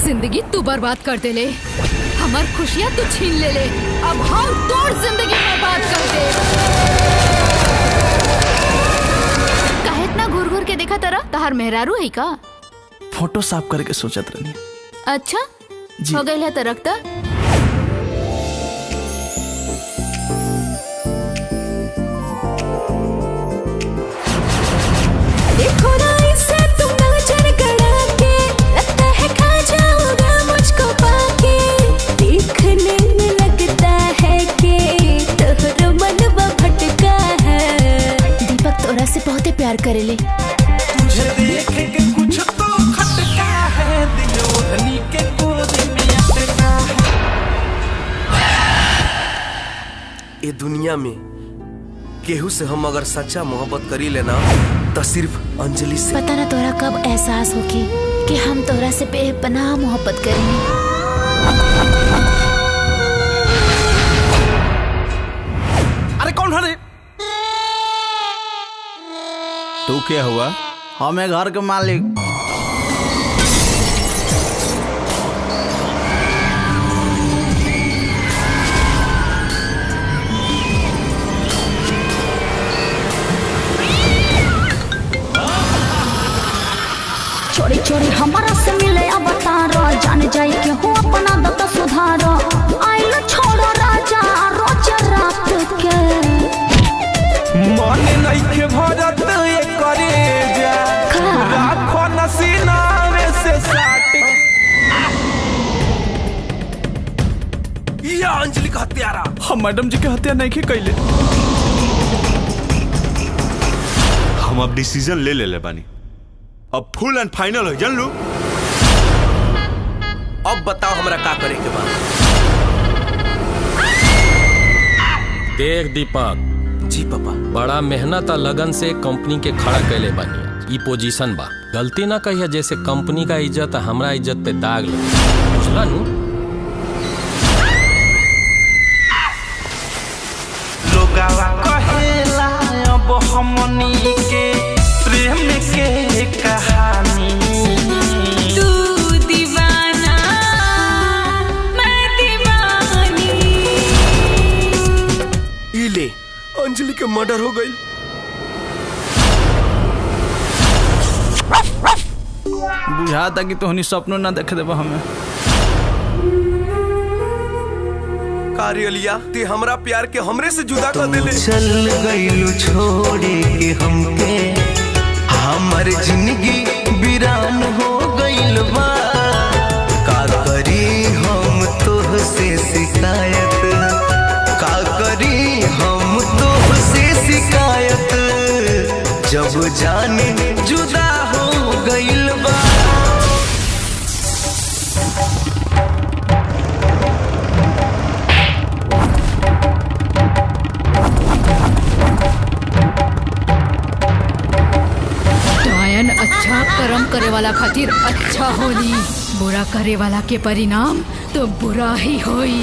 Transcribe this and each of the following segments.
जिंदगी तू बर्बाद कर दे ले, हमार खुशियाँ तू छीन ले ले, अब हम तोड़ जिंदगी बर्बाद कर दे। काहे इतना घूर घूर के देखा तरह तहार मेहरारू है का? फोटो साफ करके सोचत रहनी। अच्छा हो गई है तरक ता? देखो ना इसे तुम नजर गड़ा के, लगता है खा जाओगा मुझको पाके, देखने में लगता है कि तोहरा मनवा भटका है। दीपक तोरा से बहुत प्यार करेले, तुझे देख के कुछ तो खटका है, दिल ओढ़नी के गोद में अटका है। ये दुनिया में केहू से हम अगर सच्चा मोहब्बत करी लेना तो सिर्फ अंजलि से। पता ना तोरा कब एहसास होगी कि हम तोरा से बेपनाह मोहब्बत करेंगे। अरे कौन है रे? तू क्या हुआ? हमें घर के मालिक। चोरी चोरी हमारा से मिले अवतार, जान जाए के हो अपना दत्त सुधार, आइल छोड़ो राजा रोज रात के। मन नहीं के भरत ये करे जा, राखो नसीना में से साट। ये अंजलि का हत्यारा। हम मैडम जी के हत्या नहीं के कैले। हम अब डिसीजन ले ले बानी, अब फुल एंड फाइनल हो जान लू। अब बताओ हमरा का करे के बाद। देख दीपक जी पापा, बड़ा मेहनत और लगन से कंपनी के खड़ा कैले बानी, ई पोजीशन बा। गलती ना कहिए, जैसे कंपनी का इज्जत हमरा इज्जत पे दाग लगे, बुझला नू? लोगावा कहेला अब हमनी के प्रेम के कहानी। तू दीवाना मैं दीवानी। इले अंजलि के मर्डर हो गई। बुझाता कि तोहनी सपनों ना देख देबा हमें। कारियलिया ते हमरा प्यार के हमरे से जुदा कर देले। चल गईलू छोड़े के हमके, हमर जिंदगी वीरान हो गईल बा। का करी हम तोह से शिकायत, का करी हम तोह से शिकायत, जब जाने जुदा हो गईल बा। अच्छा कर्म करे वाला खातिर अच्छा होली, बुरा करे वाला के परिणाम तो बुरा ही होई।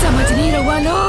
समझ नहीं रहुआ लोग?